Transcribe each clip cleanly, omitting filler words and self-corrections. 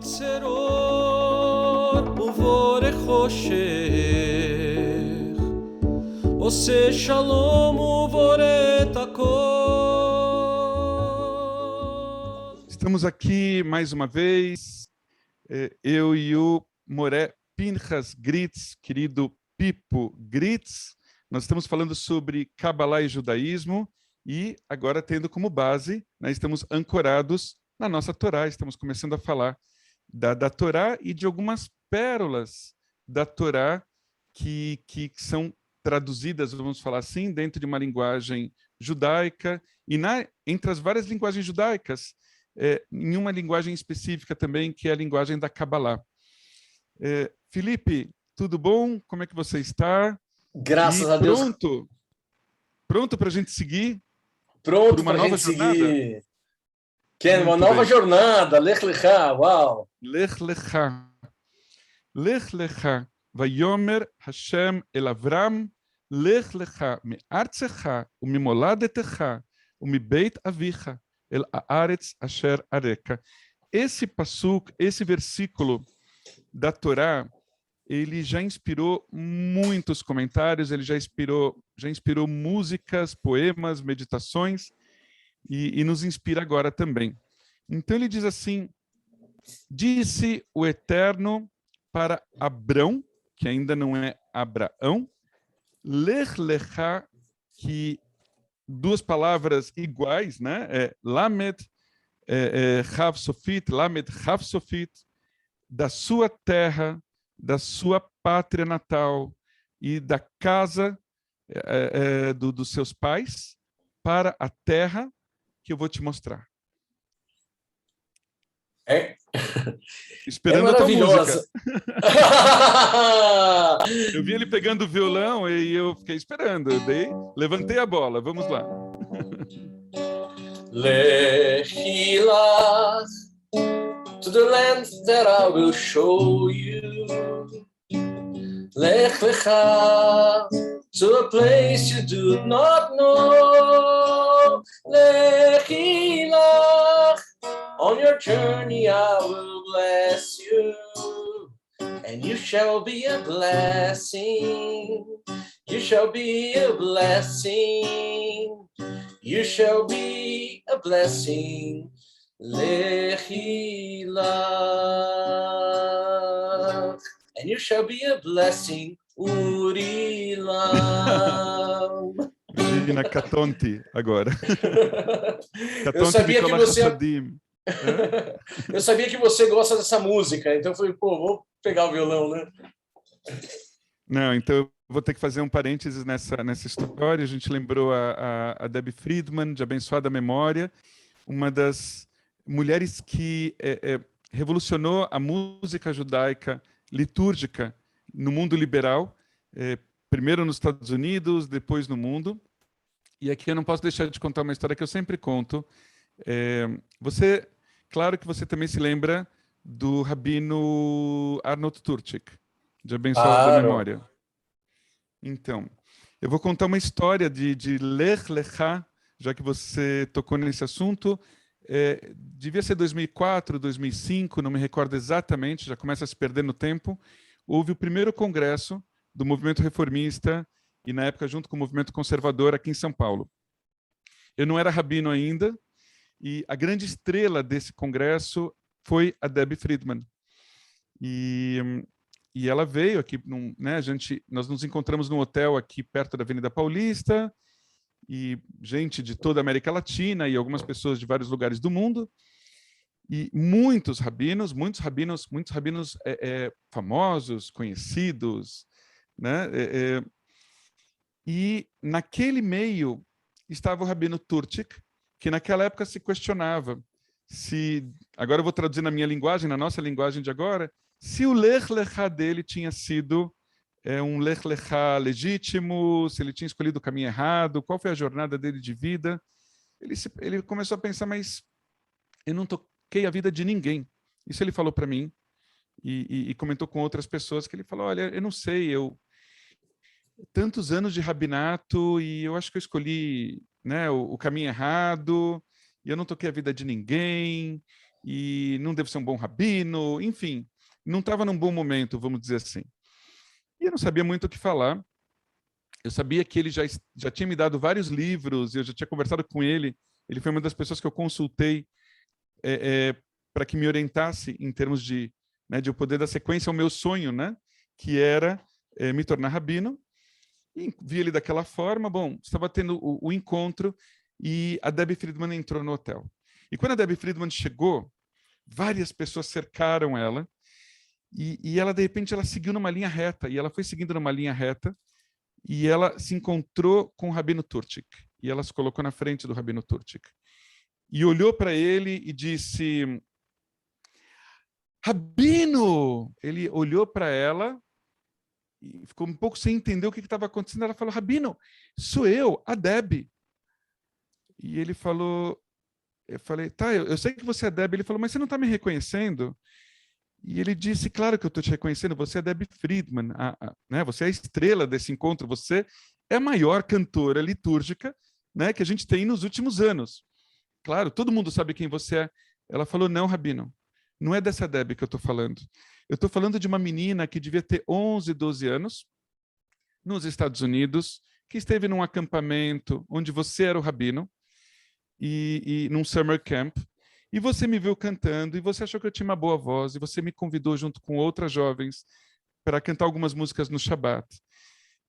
גזרות ובורא חושך, עושה שלום ובורא את הכל. Estamos aqui mais uma vez, eu e o Moré Pinchas Gritz, querido Pipo Gritz. Nós estamos falando sobre Kabbalah e judaísmo e agora tendo como base, né, estamos ancorados na nossa Torá, estamos começando a falar da Torá e de algumas pérolas da Torá que são traduzidas, vamos falar assim, dentro de uma linguagem judaica e entre as várias linguagens judaicas, em uma linguagem específica também, que é a linguagem da Kabbalah. Felipe, tudo bom? Como é que você está? Graças a Deus. Pronto para a gente seguir? Pronto para a gente jornada? seguir. Uma nova jornada. Lech Lecha, uau. Lech Lecha. Lech Lecha. Vayomer Hashem el Avram, Lech Lecha me'artzecha u'mimoladetecha u'mibeit avicha el haaretz asher areka. Esse pasuk, esse versículo da Torá, ele já inspirou muitos comentários, ele já inspirou músicas, poemas, meditações, e nos inspira agora também. Então ele diz assim: disse o Eterno para Abrão, que ainda não é Abraão, Lech Lecha, que duas palavras iguais, né? Lamed Chav Sofit, Lamed Chav Sofit, da sua terra, da sua pátria natal e da casa dos seus pais para a terra que eu vou te mostrar. Esperando a tua música. Eu vi ele pegando o violão e eu fiquei esperando. Levantei a bola. Vamos lá. Lechilach to the land that I will show you. Lech lecha to a place you do not know. Lechilach, on your journey I will bless you, and you shall be a blessing. You shall be a blessing. You shall be a blessing. Lechilach, and you shall be a blessing. Urilam. Imagina, Catonte agora. Eu sabia que você... Eu sabia que você gosta dessa música, então eu falei, vou pegar o violão, né? Não, então eu vou ter que fazer um parênteses nessa história. A gente lembrou a Debbie Friedman, de abençoada memória, uma das mulheres que revolucionou a música judaica litúrgica no mundo liberal, primeiro nos Estados Unidos, depois no mundo. E aqui eu não posso deixar de contar uma história que eu sempre conto. Claro que você também se lembra do rabino Arnold Turcik, de abençoada memória. Então, eu vou contar uma história de Lech Lecha, já que você tocou nesse assunto. Devia ser 2004, 2005, não me recordo exatamente, já começa a se perder no tempo. Houve o primeiro congresso do movimento reformista e, na época, junto com o movimento conservador aqui em São Paulo. Eu não era rabino ainda, e a grande estrela desse congresso foi a Debbie Friedman. E ela veio aqui, nós nos encontramos num hotel aqui perto da Avenida Paulista, e gente de toda a América Latina e algumas pessoas de vários lugares do mundo, e muitos rabinos famosos, conhecidos, né? E naquele meio estava o rabino Turcik, que naquela época se questionava se, agora eu vou traduzir na minha linguagem, na nossa linguagem de agora, se o Lech Lecha dele tinha sido um Lech Lecha legítimo, se ele tinha escolhido o caminho errado, qual foi a jornada dele de vida. Ele começou a pensar, mas eu não toquei a vida de ninguém. Isso ele falou para mim e comentou com outras pessoas, que ele falou, olha, eu não sei, tantos anos de rabinato e eu acho que eu escolhi, né, o caminho errado, e eu não toquei a vida de ninguém, e não devo ser um bom rabino, enfim, não estava num bom momento, vamos dizer assim. E eu não sabia muito o que falar. Eu sabia que ele já tinha me dado vários livros, eu já tinha conversado com ele. Ele foi uma das pessoas que eu consultei para que me orientasse em termos de eu poder dar sequência ao meu sonho, né? Que era me tornar rabino. E vi ele daquela forma. Bom, estava tendo o encontro e a Debbie Friedman entrou no hotel. E quando a Debbie Friedman chegou, várias pessoas cercaram ela e ela, de repente, ela seguiu numa linha reta. E ela foi seguindo numa linha reta e ela se encontrou com o Rabino Turchik. E ela se colocou na frente do Rabino Turchik. E olhou para ele e disse: Rabino! Ele olhou para ela e ficou um pouco sem entender o que estava acontecendo. Ela falou: Rabino, sou eu, a Debbie. E ele falou, eu falei, tá, eu sei que você é Debbie. Ele falou, mas você não está me reconhecendo? E ele disse, claro que eu estou te reconhecendo, você é Debbie Friedman, né? Você é a estrela desse encontro, você é a maior cantora litúrgica, né, que a gente tem nos últimos anos. Claro, todo mundo sabe quem você é. Ela falou, não, Rabino, não é dessa Debbie que eu estou falando. Eu estou falando de uma menina que devia ter 11, 12 anos, nos Estados Unidos, que esteve num acampamento onde você era o Rabino, e num summer camp, e você me viu cantando, e você achou que eu tinha uma boa voz, e você me convidou junto com outras jovens para cantar algumas músicas no Shabbat,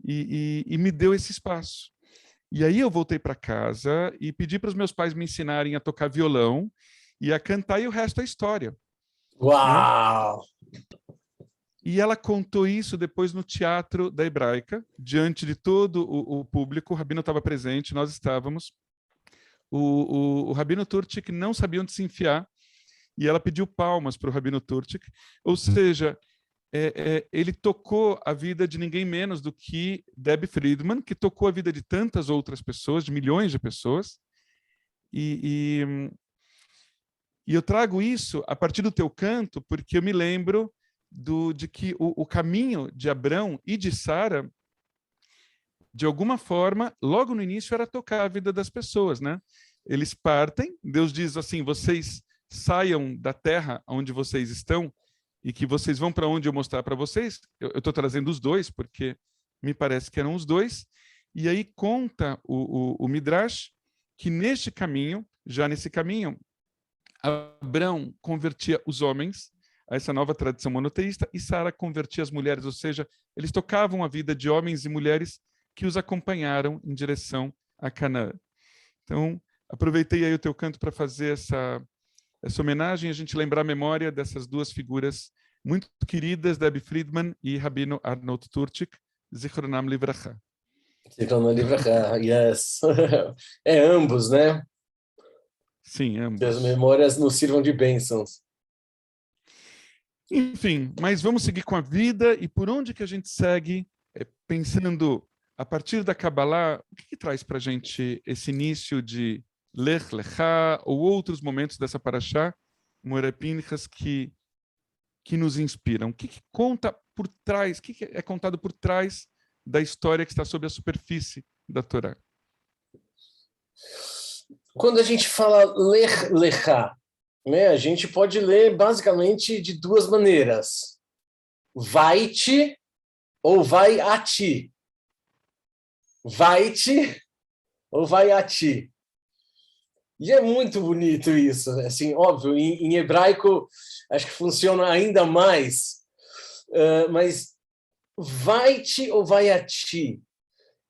e me deu esse espaço. E aí eu voltei para casa e pedi para os meus pais me ensinarem a tocar violão e a cantar, e o resto é história. Uau! Né? E ela contou isso depois no Teatro da Hebraica, diante de todo o público. O Rabino estava presente, nós estávamos. O Rabino Turchik não sabia onde se enfiar, e ela pediu palmas para o Rabino Turchik. Ou seja, ele tocou a vida de ninguém menos do que Debbie Friedman, que tocou a vida de tantas outras pessoas, de milhões de pessoas. E eu trago isso a partir do teu canto, porque eu me lembro de que o caminho de Abrão e de Sara, de alguma forma, logo no início era tocar a vida das pessoas, né? Eles partem, Deus diz assim, vocês saiam da terra onde vocês estão e que vocês vão para onde eu mostrar para vocês. Eu estou trazendo os dois, porque me parece que eram os dois. E aí conta o Midrash que neste caminho, já nesse caminho, Abrão convertia os homens a essa nova tradição monoteísta e Sara convertia as mulheres, ou seja, eles tocavam a vida de homens e mulheres que os acompanharam em direção a Canaã. Então, aproveitei aí o teu canto para fazer essa homenagem, a gente lembrar a memória dessas duas figuras muito queridas, Debbie Friedman e Rabino Arnold Turchik, Zichronam Livracha. Zichronam Livracha, yes. É ambos, né? Sim, ambos. Que as memórias nos sirvam de bênçãos. Enfim, mas vamos seguir com a vida, e por onde que a gente segue, pensando a partir da Kabbalah, o que traz para a gente esse início de Lech Lechá ou outros momentos dessa Parashá, Moreh Pinchas, que nos inspiram? O que conta por trás, o que é contado por trás da história que está sob a superfície da Torá? Quando a gente fala Lech Lechá, né, a gente pode ler basicamente de duas maneiras. Vai-te ou vai a ti. Vai-te ou vai a ti. E é muito bonito isso. Assim, óbvio, em hebraico acho que funciona ainda mais. Mas vai-te ou vai a ti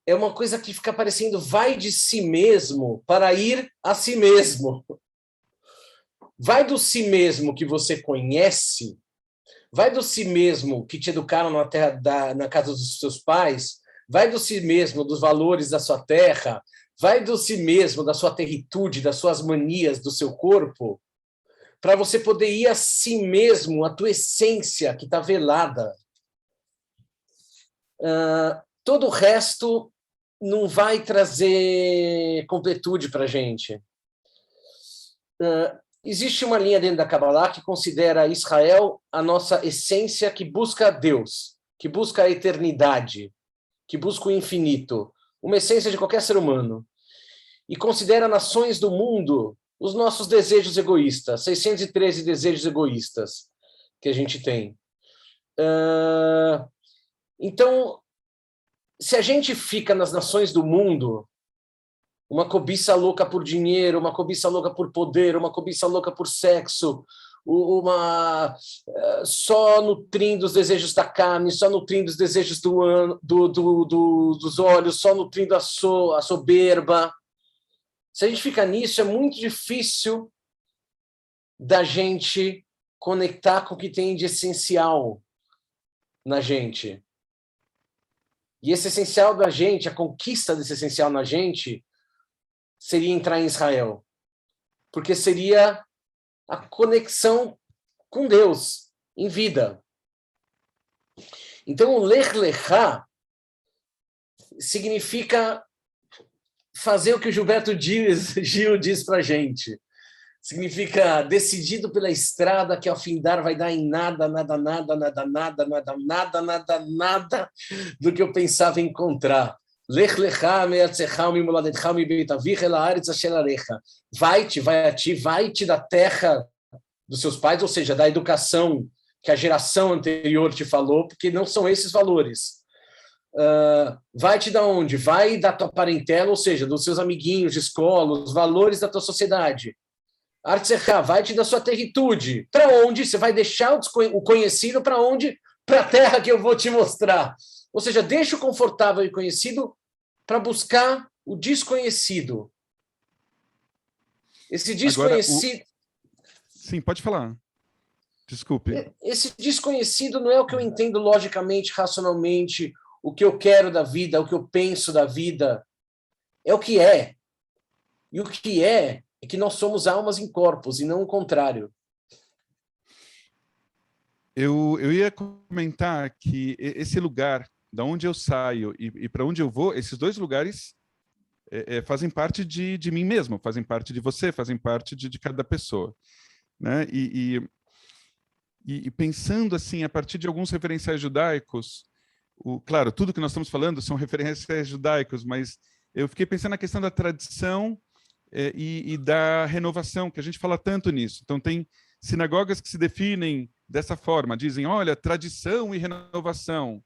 é uma coisa que fica parecendo vai de si mesmo para ir a si mesmo. Vai do si mesmo que você conhece, vai do si mesmo que te educaram na casa dos seus pais, vai do si mesmo dos valores da sua terra, vai do si mesmo da sua territude, das suas manias, do seu corpo, para você poder ir a si mesmo, a tua essência que está velada. Todo o resto não vai trazer completude para a gente. Existe uma linha dentro da Kabbalah que considera Israel a nossa essência que busca Deus, que busca a eternidade, que busca o infinito, uma essência de qualquer ser humano. E considera nações do mundo os nossos desejos egoístas, 613 desejos egoístas que a gente tem. Então, se a gente fica nas nações do mundo, uma cobiça louca por dinheiro, uma cobiça louca por poder, uma cobiça louca por sexo, só nutrindo os desejos da carne, só nutrindo os desejos dos olhos, só nutrindo a soberba. Se a gente fica nisso, é muito difícil da gente conectar com o que tem de essencial na gente. E esse essencial da gente, a conquista desse essencial na gente, seria entrar em Israel. Porque seria a conexão com Deus em vida. Então, o Lech Lechá significa fazer o que o Gilberto Gil diz para a gente. Significa decidido pela estrada que ao findar vai dar em nada, nada, nada, nada, nada, nada, nada, nada, nada do que eu pensava encontrar. Lech lecha me'artzecha u'mimoladecha u'mibeit avicha el haaretz asher arecha. Vai-te, vai a ti, vai-te da terra dos seus pais, ou seja, da educação que a geração anterior te falou, porque não são esses valores. Vai-te da onde? Vai da tua parentela, ou seja, dos seus amiguinhos de escola, os valores da tua sociedade. Artzecha, vai-te da sua territude. Para onde? Você vai deixar o conhecido para onde? Para a terra que eu vou te mostrar. Ou seja, deixa o confortável e conhecido para buscar o desconhecido. Esse desconhecido... Sim, pode falar. Desculpe. Esse desconhecido não é o que eu entendo logicamente, racionalmente, o que eu quero da vida, o que eu penso da vida. É o que é. E o que é que nós somos almas em corpos, e não o contrário. Eu ia comentar que esse lugar, da onde eu saio e para onde eu vou, esses dois lugares fazem parte de mim mesmo, fazem parte de você, fazem parte de cada pessoa. Né? E pensando assim, a partir de alguns referenciais judaicos, claro, tudo que nós estamos falando são referenciais judaicos, mas eu fiquei pensando na questão da tradição e da renovação, que a gente fala tanto nisso. Então, tem sinagogas que se definem dessa forma, dizem, olha, tradição e renovação,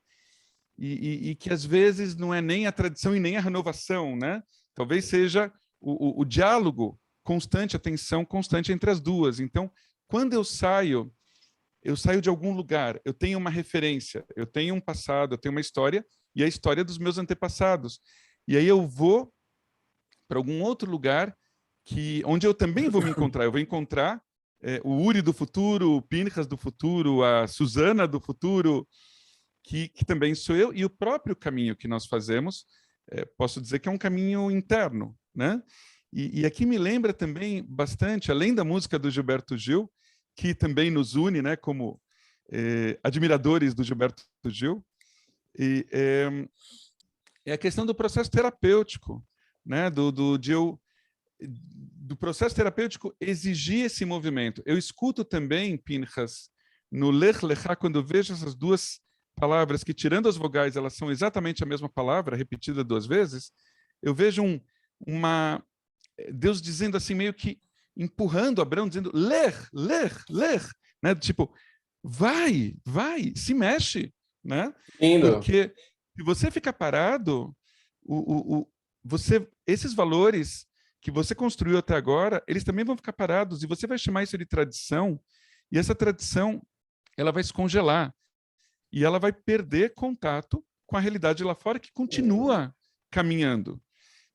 e que às vezes não é nem a tradição e nem a renovação, né? Talvez seja o diálogo constante, a tensão constante entre as duas. Então, quando eu saio de algum lugar, eu tenho uma referência, eu tenho um passado, eu tenho uma história, e a história dos meus antepassados. E aí eu vou para algum outro lugar onde eu também vou me encontrar. Eu vou encontrar o Uri do futuro, o Pinchas do futuro, a Susana do futuro, que também sou eu, e o próprio caminho que nós fazemos, posso dizer que é um caminho interno, né? E aqui me lembra também bastante, além da música do Gilberto Gil, que também nos une, né, como admiradores do Gilberto Gil, é a questão do processo terapêutico, né, do processo terapêutico exigir esse movimento. Eu escuto também, Pinchas, no Lech Lechá, quando eu vejo essas duas palavras que, tirando as vogais, elas são exatamente a mesma palavra, repetida duas vezes, eu vejo Deus dizendo assim, meio que empurrando Abraão, dizendo, Lech, Lech, Lech, né? Tipo, vai, se mexe, né? Lindo. Porque se você ficar parado, esses valores que você construiu até agora, eles também vão ficar parados, e você vai chamar isso de tradição, e essa tradição, ela vai se congelar, e ela vai perder contato com a realidade lá fora, que continua caminhando.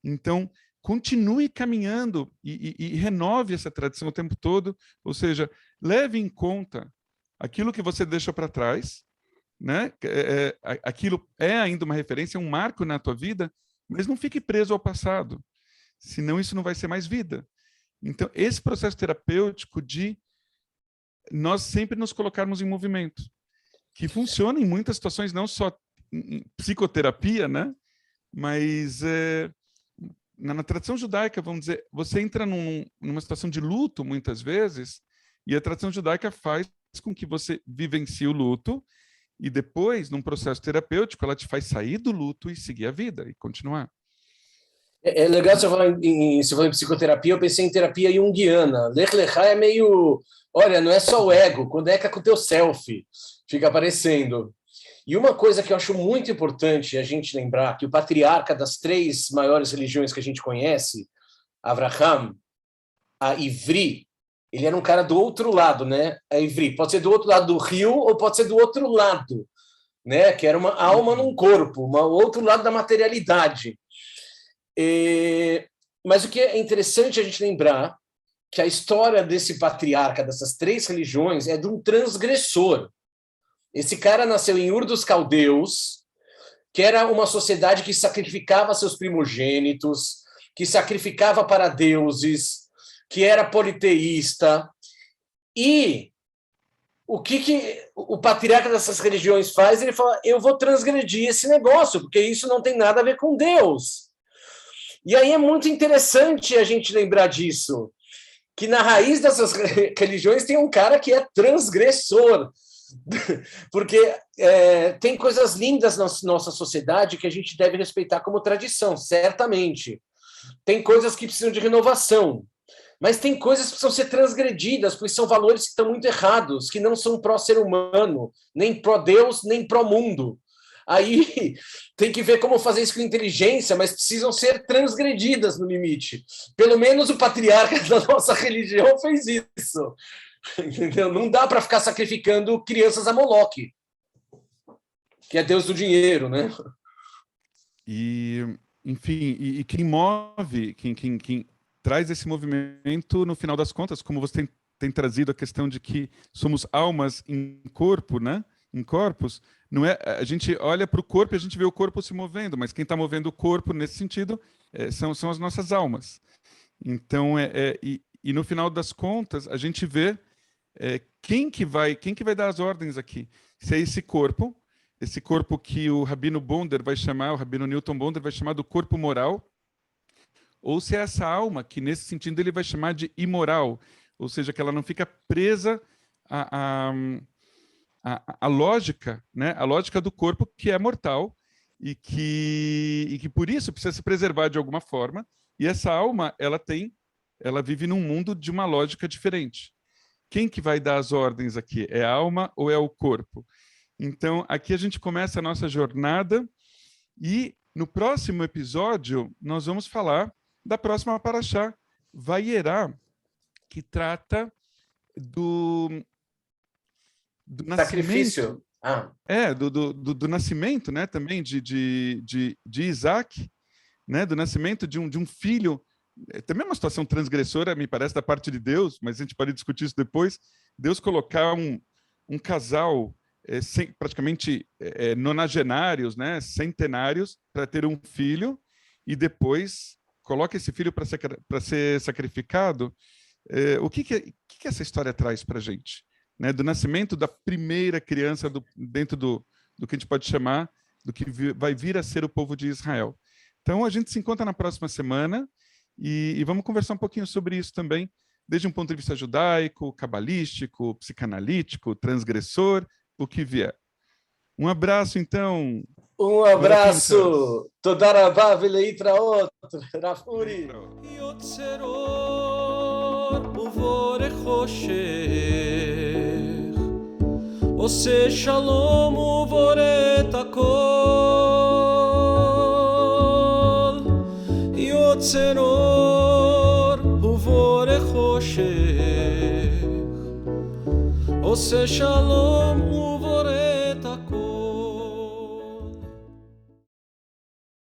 Então, continue caminhando e renove essa tradição o tempo todo, ou seja, leve em conta aquilo que você deixou para trás, né? Aquilo é ainda uma referência, um marco na tua vida, mas não fique preso ao passado, senão isso não vai ser mais vida. Então, esse processo terapêutico de nós sempre nos colocarmos em movimento, que funciona em muitas situações, não só em psicoterapia, né? Mas na tradição judaica, vamos dizer, você entra numa situação de luto, muitas vezes, e a tradição judaica faz com que você vivencie o luto, e depois, num processo terapêutico, ela te faz sair do luto e seguir a vida, e continuar. É legal você falar você falou em psicoterapia, eu pensei em terapia junguiana. Lech Lechá é meio, olha, não é só o ego, conecta com o teu self, fica aparecendo. E uma coisa que eu acho muito importante a gente lembrar, que o patriarca das 3 maiores religiões que a gente conhece, Avraham, a Ivri, ele era um cara do outro lado, né? A Ivri pode ser do outro lado do rio ou pode ser do outro lado, né? Que era uma alma num corpo, um outro lado da materialidade. Mas o que é interessante a gente lembrar que a história desse patriarca dessas 3 religiões é de um transgressor. Esse cara nasceu em Ur dos Caldeus, que era uma sociedade que sacrificava seus primogênitos, que sacrificava para deuses, que era politeísta. E o que o patriarca dessas religiões faz? Ele fala, eu vou transgredir esse negócio, porque isso não tem nada a ver com Deus. E aí é muito interessante a gente lembrar disso, que na raiz dessas religiões tem um cara que é transgressor, porque tem coisas lindas na nossa sociedade que a gente deve respeitar como tradição, certamente. Tem coisas que precisam de renovação, mas tem coisas que precisam ser transgredidas, porque são valores que estão muito errados, que não são pró-ser humano, nem pró-Deus, nem pró-mundo. Aí tem que ver como fazer isso com inteligência, mas precisam ser transgredidas no limite. Pelo menos o patriarca da nossa religião fez isso. Entendeu? Não dá para ficar sacrificando crianças a Moloque, que é Deus do dinheiro, né? E, enfim, e quem move, quem traz esse movimento, no final das contas, como você tem trazido a questão de que somos almas em corpo, né? Em corpos, não é, a gente olha para o corpo e a gente vê o corpo se movendo, mas quem está movendo o corpo nesse sentido são as nossas almas. Então, e no final das contas, a gente vê quem que vai dar as ordens aqui. Se é esse corpo que o Rabino Bonder vai chamar, o Rabino Newton Bonder vai chamar do corpo moral, ou se é essa alma que, nesse sentido, ele vai chamar de imoral, ou seja, que ela não fica presa a lógica, né? A lógica do corpo que é mortal e que por isso precisa se preservar de alguma forma. E essa alma, ela vive num mundo de uma lógica diferente. Quem que vai dar as ordens aqui? É a alma ou é o corpo? Então, aqui a gente começa a nossa jornada e no próximo episódio nós vamos falar da próxima paraxá, Vayerá, que trata do sacrifício. Do nascimento, né, também de Isaac, né, do nascimento de um filho. Também é uma situação transgressora, me parece, da parte de Deus, mas a gente pode discutir isso depois. Deus colocar um casal praticamente nonagenários, né, centenários, para ter um filho, e depois coloca esse filho para ser sacrificado. O que essa história traz para a gente? Né, do nascimento da primeira criança dentro do que a gente pode chamar, do que vai vir a ser o povo de Israel. Então, a gente se encontra na próxima semana e vamos conversar um pouquinho sobre isso também, desde um ponto de vista judaico, cabalístico, psicanalítico, transgressor, o que vier. Um abraço, então. Um abraço. Toda rabá, veleitra Rafuri. עושה שלום ובורא את הכל, יוצר אור ובורא חושך, עושה שלום ובורא את הכל.